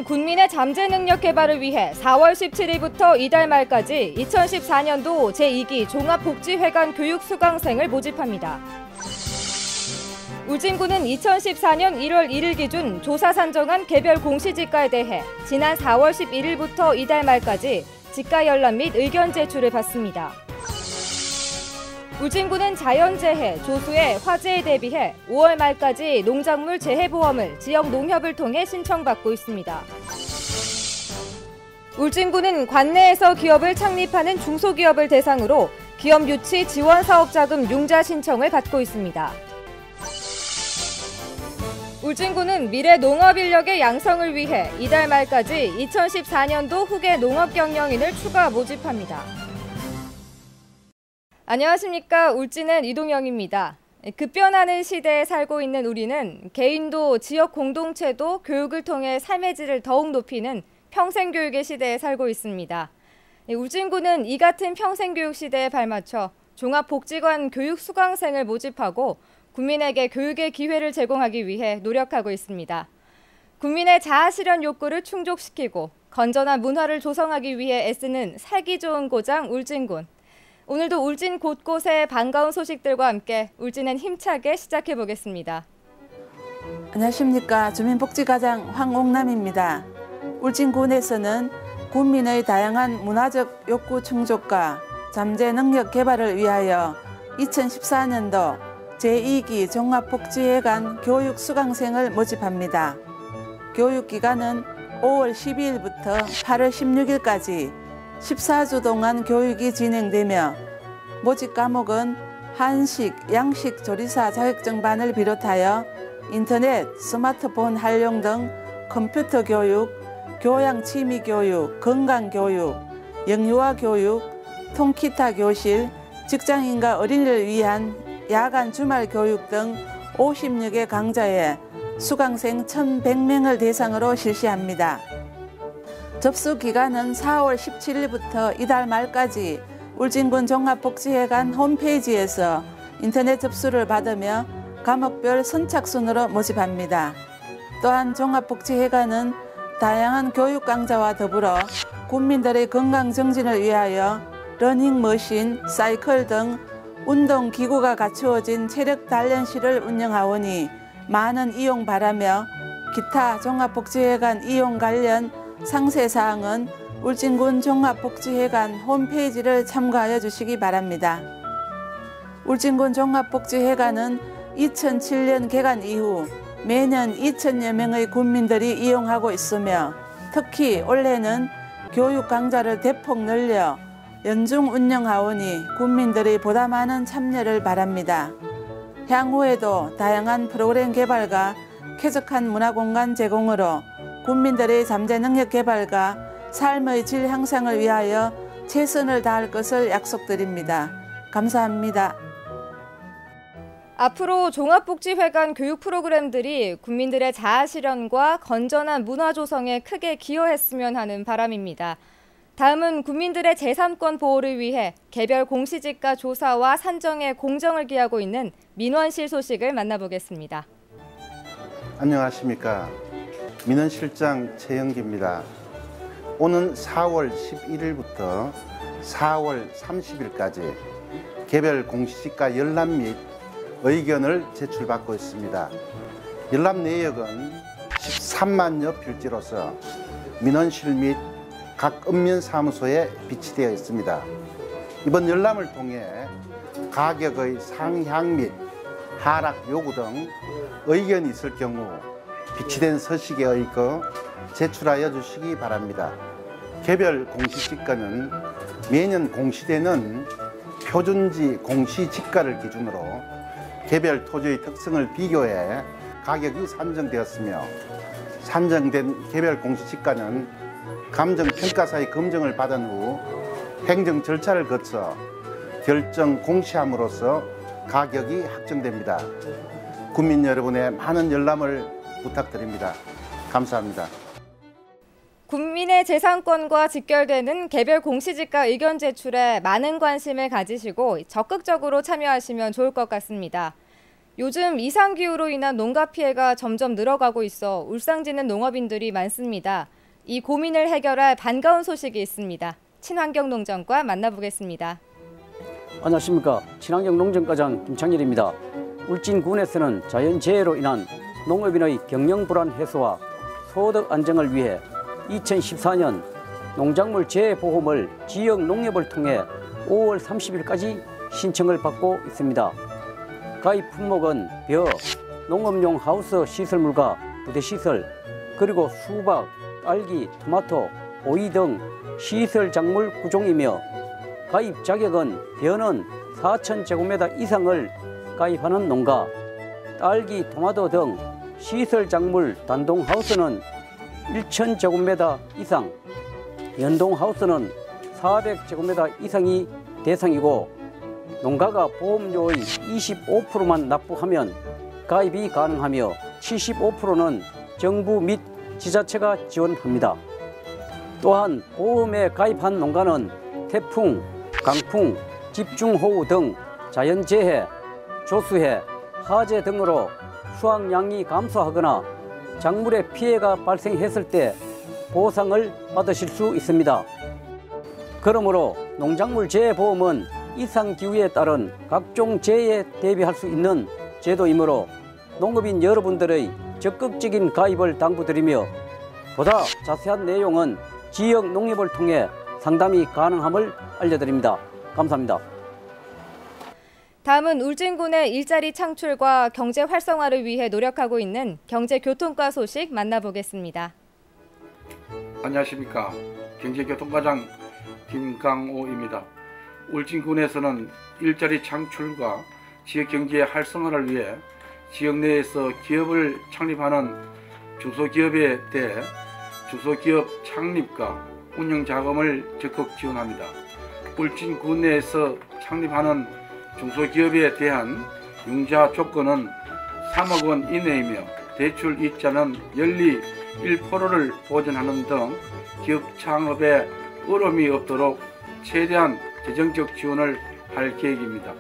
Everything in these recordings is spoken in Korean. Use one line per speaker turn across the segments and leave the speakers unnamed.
군민의 잠재 능력 개발을 위해 4월 17일부터 이달 말까지 2014년도 제2기 종합복지회관 교육 수강생을 모집합니다. 울진군은 2014년 1월 1일 기준 조사 산정한 개별 공시지가에 대해 지난 4월 11일부터 이달 말까지 지가 열람 및 의견 제출을 받습니다. 울진군은 자연재해, 조수의 화재에 대비해 5월 말까지 농작물 재해보험을 지역 농협을 통해 신청받고 있습니다. 울진군은 관내에서 기업을 창립하는 중소기업을 대상으로 기업 유치 지원 사업자금 융자 신청을 받고 있습니다. 울진군은 미래 농업 인력의 양성을 위해 이달 말까지 2014년도 후계 농업 경영인을 추가 모집합니다. 안녕하십니까. 울진은 이동영입니다. 급변하는 시대에 살고 있는 우리는 개인도 지역 공동체도 교육을 통해 삶의 질을 더욱 높이는 평생교육의 시대에 살고 있습니다. 울진군은 이 같은 평생교육 시대에 발맞춰 종합복지관 교육 수강생을 모집하고 국민에게 교육의 기회를 제공하기 위해 노력하고 있습니다. 국민의 자아실현 욕구를 충족시키고 건전한 문화를 조성하기 위해 애쓰는 살기 좋은 고장 울진군. 오늘도 울진 곳곳의 반가운 소식들과 함께 울진은 힘차게 시작해보겠습니다.
안녕하십니까. 주민복지과장 황옥남입니다. 울진군에서는 군민의 다양한 문화적 욕구 충족과 잠재 능력 개발을 위하여 2014년도 제2기 종합복지회관 교육 수강생을 모집합니다. 교육기간은 5월 12일부터 8월 16일까지 14주 동안 교육이 진행되며 모집 과목은 한식, 양식 조리사 자격증반을 비롯하여 인터넷, 스마트폰 활용 등 컴퓨터 교육, 교양 취미 교육, 건강 교육, 영유아 교육, 통기타 교실, 직장인과 어린이를 위한 야간 주말 교육 등 50여 개 강좌에 수강생 1,100명을 대상으로 실시합니다. 접수 기간은 4월 17일부터 이달 말까지 울진군 종합복지회관 홈페이지에서 인터넷 접수를 받으며 과목별 선착순으로 모집합니다. 또한 종합복지회관은 다양한 교육 강좌와 더불어 국민들의 건강 정진을 위하여 러닝머신, 사이클 등 운동기구가 갖추어진 체력 단련실을 운영하오니 많은 이용 바라며 기타 종합복지회관 이용 관련 상세사항은 울진군 종합복지회관 홈페이지를 참고하여 주시기 바랍니다. 울진군 종합복지회관은 2007년 개관 이후 매년 2,000여 명의 군민들이 이용하고 있으며 특히 올해는 교육 강좌를 대폭 늘려 연중 운영하오니 군민들의 보다 많은 참여를 바랍니다. 향후에도 다양한 프로그램 개발과 쾌적한 문화공간 제공으로 군민들의 잠재 능력 개발과 삶의 질 향상을 위하여 최선을 다할 것을 약속드립니다. 감사합니다.
앞으로 종합복지회관 교육 프로그램들이 국민들의 자아실현과 건전한 문화 조성에 크게 기여했으면 하는 바람입니다. 다음은 국민들의 제3권 보호를 위해 개별 공시지가 조사와 산정에 공정을 기하고 있는 민원실 소식을 만나보겠습니다.
안녕하십니까. 민원실장 최영기입니다. 오는 4월 11일부터 4월 30일까지 개별 공시지가 열람 및 의견을 제출받고 있습니다. 열람 내역은 13만여 필지로서 민원실 및 각 읍면사무소에 비치되어 있습니다. 이번 열람을 통해 가격의 상향 및 하락 요구 등 의견이 있을 경우 비치된 서식에 의거 제출하여 주시기 바랍니다. 개별 공시지가는 매년 공시되는 표준지 공시지가를 기준으로 개별 토지의 특성을 비교해 가격이 산정되었으며 산정된 개별 공시지가는 감정평가사의 검증을 받은 후 행정 절차를 거쳐 결정 공시함으로써 가격이 확정됩니다. 국민 여러분의 많은 열람을 부탁드립니다. 감사합니다.
국민의 재산권과 직결되는 개별 공시지가 의견 제출에 많은 관심을 가지시고 적극적으로 참여하시면 좋을 것 같습니다. 요즘 이상기후로 인한 농가 피해가 점점 늘어가고 있어 울상지는 농업인들이 많습니다. 이 고민을 해결할 반가운 소식이 있습니다. 친환경농정과 만나보겠습니다.
안녕하십니까. 친환경농정과장 김창일입니다. 울진군에서는 자연재해로 인한 농업인의 경영불안 해소와 소득 안정을 위해 2014년 농작물 재해보험을 지역 농협을 통해 5월 30일까지 신청을 받고 있습니다. 가입 품목은 벼, 농업용 하우스 시설물과 부대시설, 그리고 수박, 딸기, 토마토, 오이 등 시설 작물 9종이며 가입 자격은 벼는 4,000제곱미터 이상을 가입하는 농가, 딸기, 토마토 등 시설 작물 단동 하우스는 1,000제곱미터 이상, 연동 하우스는 400제곱미터 이상이 대상이고 농가가 보험료의 25%만 납부하면 가입이 가능하며 75%는 정부 및 지자체가 지원합니다. 또한 보험에 가입한 농가는 태풍, 강풍, 집중호우 등 자연재해, 조수해, 화재 등으로 수확량이 감소하거나 작물의 피해가 발생했을 때 보상을 받으실 수 있습니다. 그러므로 농작물 재해보험은 이상기후에 따른 각종 재해에 대비할 수 있는 제도이므로 농업인 여러분들의 적극적인 가입을 당부드리며 보다 자세한 내용은 지역 농협을 통해 상담이 가능함을 알려드립니다. 감사합니다.
다음은 울진군의 일자리 창출과 경제 활성화를 위해 노력하고 있는 경제교통과 소식 만나보겠습니다.
안녕하십니까. 경제교통과장 김강호입니다. 울진군에서는 일자리 창출과 지역경제 활성화를 위해 지역 내에서 기업을 창립하는 중소기업에 대해 중소기업 창립과 운영자금을 적극 지원합니다. 울진군 내에서 창립하는 중소기업에 대한 융자 조건은 3억 원 이내이며 대출 이자는 연리 1%를 보전하는 등 기업 창업에 어려움이 없도록 최대한 재정적 지원을 할 계획입니다.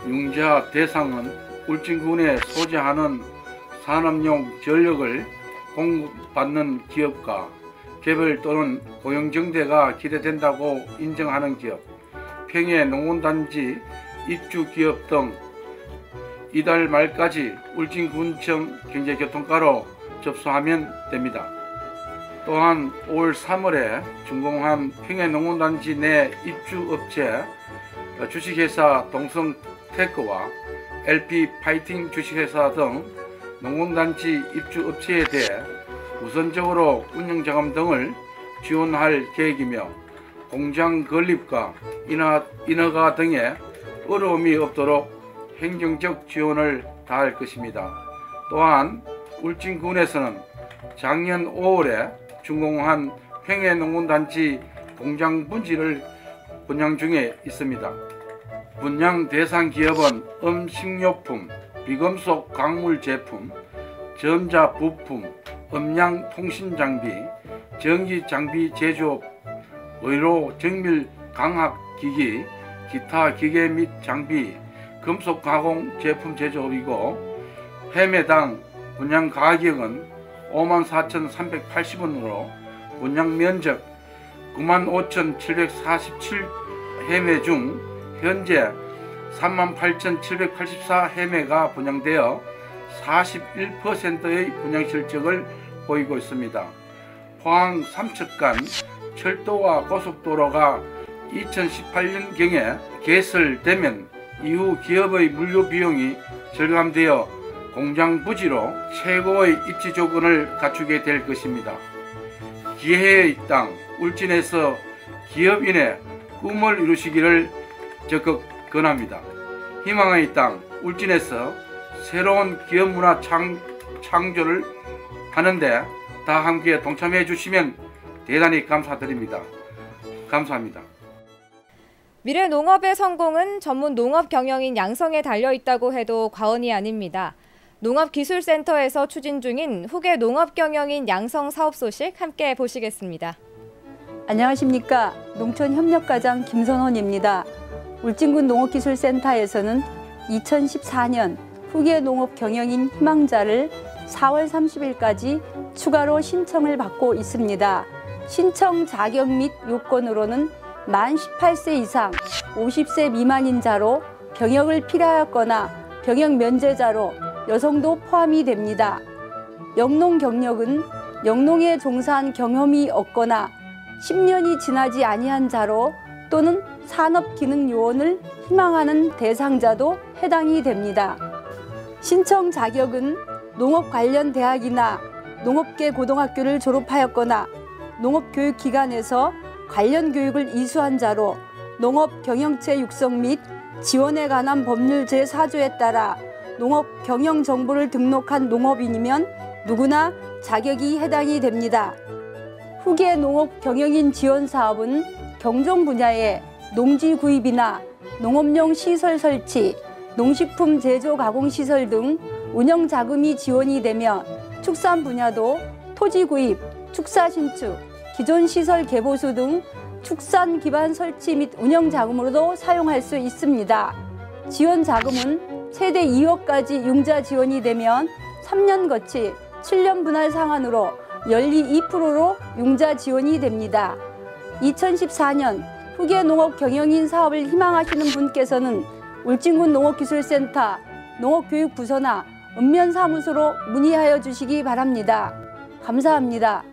융자 대상은 울진군에 소재하는 산업용 전력을 공급받는 기업과 개별 또는 고용정대가 기대된다고 인정하는 기업, 평해농원단지 입주기업 등 이달 말까지 울진군청 경제교통과로 접수하면 됩니다. 또한 올 3월에 준공한 평해농원단지 내 입주업체 주식회사 동성테크와 LP파이팅 주식회사 등 농원단지 입주업체에 대해 우선적으로 운영자금 등을 지원할 계획이며 공장 건립과 인허가 등의 어려움이 없도록 행정적 지원을 다할 것입니다. 또한 울진군에서는 작년 5월에 준공한 평해농원단지 공장 분지를 분양 중에 있습니다. 분양 대상 기업은 음식료품, 비금속 광물 제품, 전자부품, 음량 통신 장비, 전기 장비 제조업, 의료 정밀 강학 기기, 기타 기계 및 장비, 금속 가공 제품 제조업이고 해매당 분양 가격은 54,380원으로 분양 면적 95,747 해매 중 현재 38,784 해매가 분양되어 41%의 분양 실적을 보이고 있습니다. 포항 삼척간 철도와 고속도로가 2018년경에 개설되면 이후 기업의 물류 비용이 절감되어 공장 부지로 최고의 입지 조건을 갖추게 될 것입니다. 기회의 땅 울진에서 기업인의 꿈을 이루시기를 적극 권합니다. 희망의 땅 울진에서 새로운 기업 문화 창조를 하는데 다 함께 동참해 주시면 대단히 감사드립니다. 감사합니다.
미래 농업의 성공은 전문 농업 경영인 양성에 달려 있다고 해도 과언이 아닙니다. 농업기술센터에서 추진 중인 후계 농업경영인 양성 사업 소식 함께 보시겠습니다.
안녕하십니까. 농촌협력과장 김선원입니다. 울진군 농업기술센터에서는 2014년 후계 농업 경영인 희망자를 4월 30일까지 추가로 신청을 받고 있습니다. 신청 자격 및 요건으로는 만 18세 이상 50세 미만인 자로 병역을 필요하였거나 병역 면제자로 여성도 포함이 됩니다. 영농 경력은 영농에 종사한 경험이 없거나 10년이 지나지 아니한 자로 또는 산업기능요원을 희망하는 대상자도 해당이 됩니다. 신청 자격은 농업 관련 대학이나 농업계 고등학교를 졸업하였거나 농업교육기관에서 관련 교육을 이수한 자로 농업 경영체 육성 및 지원에 관한 법률 제4조에 따라 농업 경영 정보를 등록한 농업인이면 누구나 자격이 해당이 됩니다. 후계 농업 경영인 지원 사업은 경종 분야의 농지 구입이나 농업용 시설 설치, 농식품 제조 가공 시설 등 운영 자금이 지원이 되며 축산 분야도 토지 구입, 축사 신축, 기존 시설 개보수 등 축산 기반 설치 및 운영 자금으로도 사용할 수 있습니다. 지원 자금은 최대 2억까지 융자 지원이 되면 3년 거치 7년 분할 상한으로 연리 2%로 융자 지원이 됩니다. 2014년 후계 농업 경영인 사업을 희망하시는 분께서는 울진군 농업기술센터 농업교육부서나 읍면사무소로 문의하여 주시기 바랍니다. 감사합니다.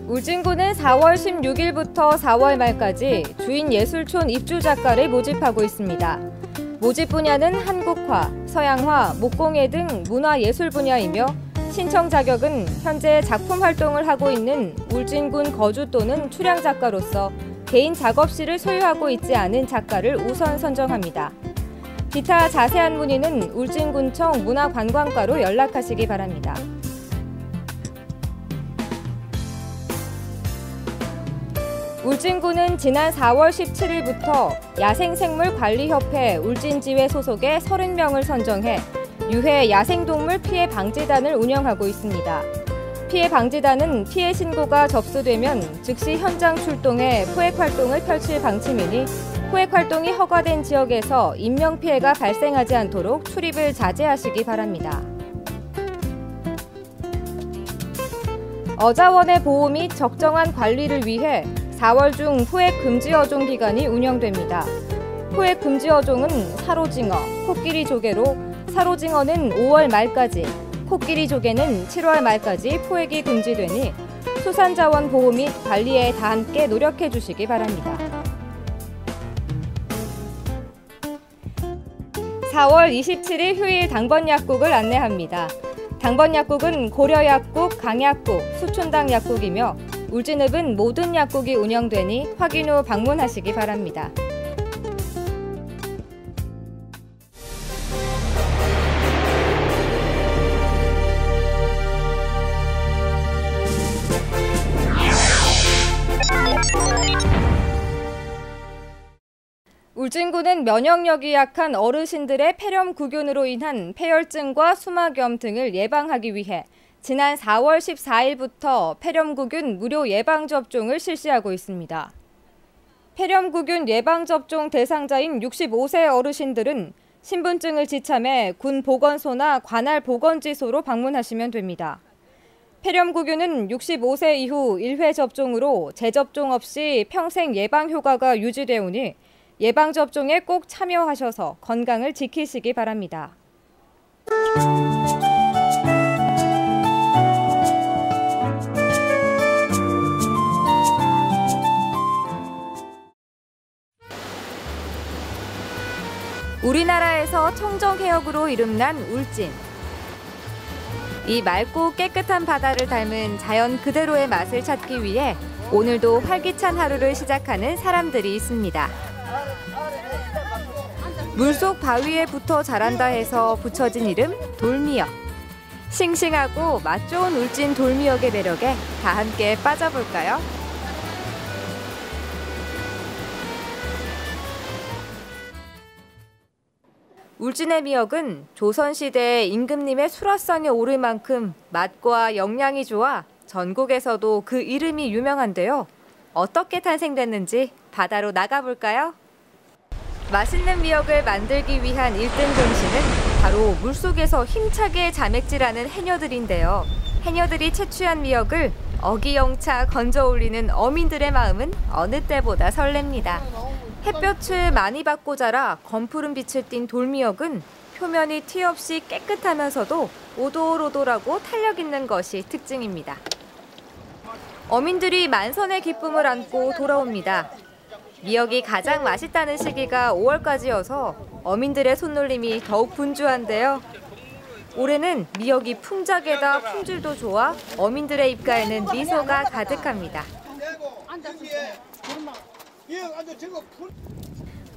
울진군은 4월 16일부터 4월 말까지 주인예술촌 입주작가를 모집하고 있습니다. 모집 분야는 한국화, 서양화, 목공예 등 문화예술 분야이며 신청 자격은 현재 작품 활동을 하고 있는 울진군 거주 또는 출향 작가로서 개인 작업실을 소유하고 있지 않은 작가를 우선 선정합니다. 기타 자세한 문의는 울진군청 문화관광과로 연락하시기 바랍니다. 울진군은 지난 4월 17일부터 야생생물관리협회 울진지회 소속의 30명을 선정해 유해 야생동물 피해 방지단을 운영하고 있습니다. 피해 방지단은 피해 신고가 접수되면 즉시 현장 출동해 포획 활동을 펼칠 방침이니 포획 활동이 허가된 지역에서 인명피해가 발생하지 않도록 출입을 자제하시기 바랍니다. 어자원의 보호 및 적정한 관리를 위해 4월 중 포획 금지 어종 기간이 운영됩니다. 포획 금지 어종은 사로징어, 코끼리 조개로 사로징어는 5월 말까지, 코끼리 조개는 7월 말까지 포획이 금지되니 수산자원 보호 및 관리에 다 함께 노력해 주시기 바랍니다. 4월 27일 휴일 당번 약국을 안내합니다. 당번 약국은 고려약국, 강약국, 수촌당 약국이며 울진읍은 모든 약국이 운영되니 확인 후 방문하시기 바랍니다. 울진군은 면역력이 약한 어르신들의 폐렴구균으로 인한 폐혈증과 수막염 등을 예방하기 위해 지난 4월 14일부터 폐렴구균 무료 예방접종을 실시하고 있습니다. 폐렴구균 예방접종 대상자인 65세 어르신들은 신분증을 지참해 군 보건소나 관할 보건지소로 방문하시면 됩니다. 폐렴구균은 65세 이후 1회 접종으로 재접종 없이 평생 예방 효과가 유지되오니 예방접종에 꼭 참여하셔서 건강을 지키시기 바랍니다. 우리나라에서 청정해역으로 이름난 울진. 이 맑고 깨끗한 바다를 닮은 자연 그대로의 맛을 찾기 위해 오늘도 활기찬 하루를 시작하는 사람들이 있습니다. 물속 바위에 붙어 자란다 해서 붙여진 이름 돌미역. 싱싱하고 맛 좋은 울진 돌미역의 매력에 다 함께 빠져볼까요? 울진의 미역은 조선시대에 임금님의 수라상에 오를 만큼 맛과 영양이 좋아 전국에서도 그 이름이 유명한데요. 어떻게 탄생됐는지 바다로 나가볼까요? 맛있는 미역을 만들기 위한 1등 공신은 바로 물속에서 힘차게 자맥질하는 해녀들인데요. 해녀들이 채취한 미역을 어기영차 건져 올리는 어민들의 마음은 어느 때보다 설렙니다. 햇볕을 많이 받고 자라 검푸른 빛을 띤 돌미역은 표면이 티 없이 깨끗하면서도 오돌오돌하고 탄력 있는 것이 특징입니다. 어민들이 만선의 기쁨을 안고 돌아옵니다. 미역이 가장 맛있다는 시기가 5월까지여서 어민들의 손놀림이 더욱 분주한데요. 올해는 미역이 풍작에다 품질도 좋아 어민들의 입가에는 미소가 가득합니다.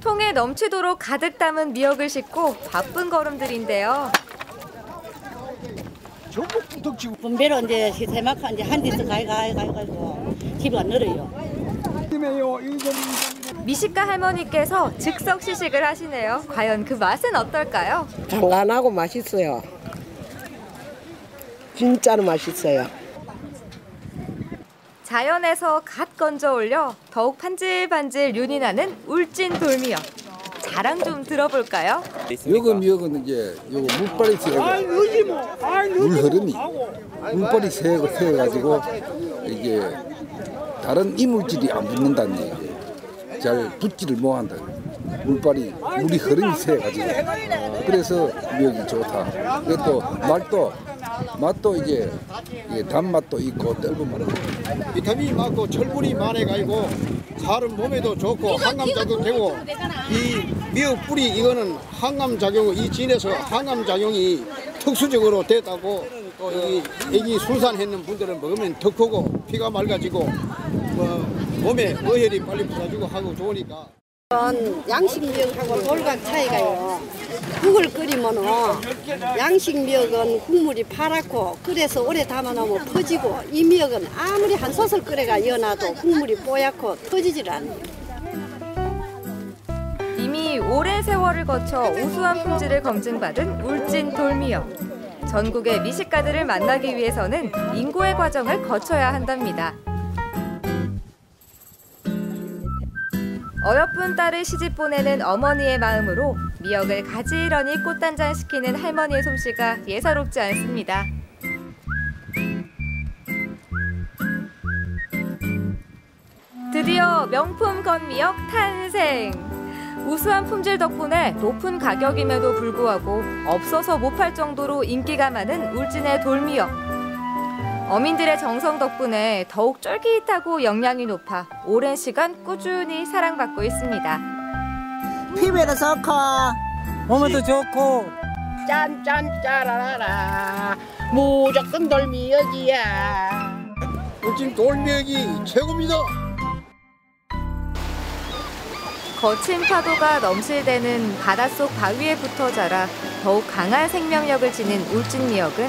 통에 넘치도록 가득 담은 미역을 싣고 바쁜 걸음들인데요.
분배로 이제 세마카 이제 한 데서 가고 집에 안 늘어요.
미식가 할머니께서 즉석 시식을 하시네요. 과연 그 맛은 어떨까요?
간간하고 맛있어요. 진짜로 맛있어요.
자연에서 갓 건져 올려 더욱 반질반질 윤이 나는 울진 돌미역. 자랑 좀 들어볼까요?
요거 미역은 이제 요거 물빨이 세고 물 흐름이 물빨이 세가지고 이게 다른 이물질이 안 붙는다는 얘기예요. 잘 붙지를 못한다. 물빨이 물이 흐름이 세가지고 그래서 미역이 좋다. 그리고 또 맛도 이제 단맛도 있고 떫은 맛도
비타민이 많고 철분이 많아가지고 사람 몸에도 좋고 항암작용 되고 이 미역 뿌리 이거는 항암작용 이 진에서 항암작용이 특수적으로 됐다고 또 이 순산했는 분들은 먹으면 더 크고 피가 맑아지고 몸에 어혈이 빨리 풀어지고 하고 좋으니까.
양식 미역하고 돌각 차이가요. 국을 끓이면은 양식 미역은 국물이 파랗고 그래서 오래 담아놓으면 퍼지고 이 미역은 아무리 한 솥을 끓여가 연어도 국물이 뽀얗고 터지질 않아요.
이미 오랜 세월을 거쳐 우수한 품질을 검증받은 울진 돌미역. 전국의 미식가들을 만나기 위해서는 인고의 과정을 거쳐야 한답니다. 어여쁜 딸을 시집 보내는 어머니의 마음으로 미역을 가지런히 꽃단장시키는 할머니의 솜씨가 예사롭지 않습니다. 드디어 명품 건미역 탄생! 우수한 품질 덕분에 높은 가격임에도 불구하고 없어서 못 팔 정도로 인기가 많은 울진의 돌미역. 어민들의 정성 덕분에 더욱 쫄깃하고 영양이 높아 오랜 시간 꾸준히 사랑받고 있습니다.
피부에도 좋고 몸에도 좋고
짠짠 짜라라라 무조건 돌미역이야.
울진 돌미역이 최고입니다.
거친 파도가 넘실대는 바닷속 바위에 붙어 자라 더욱 강한 생명력을 지닌 울진 미역은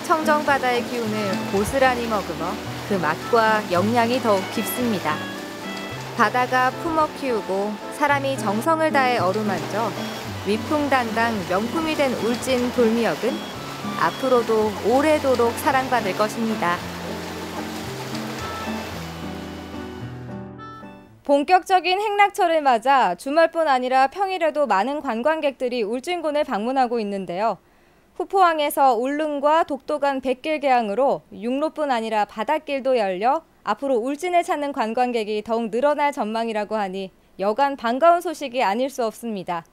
청정바다의 기운을 고스란히 머금어 그 맛과 영양이 더욱 깊습니다. 바다가 품어 키우고 사람이 정성을 다해 어루만져 위풍당당 명품이 된 울진 돌미역은 앞으로도 오래도록 사랑받을 것입니다. 본격적인 행락철을 맞아 주말뿐 아니라 평일에도 많은 관광객들이 울진군을 방문하고 있는데요. 후포항에서 울릉과 독도 간 백길 개항으로 육로뿐 아니라 바닷길도 열려 앞으로 울진을 찾는 관광객이 더욱 늘어날 전망이라고 하니 여간 반가운 소식이 아닐 수 없습니다.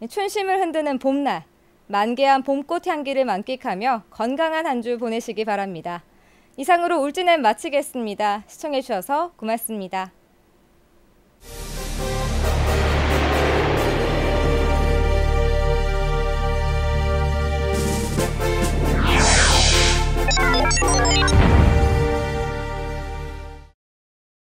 춘심을 흔드는 봄날, 만개한 봄꽃 향기를 만끽하며 건강한 한 주 보내시기 바랍니다. 이상으로 울진엔 마치겠습니다. 시청해주셔서 고맙습니다.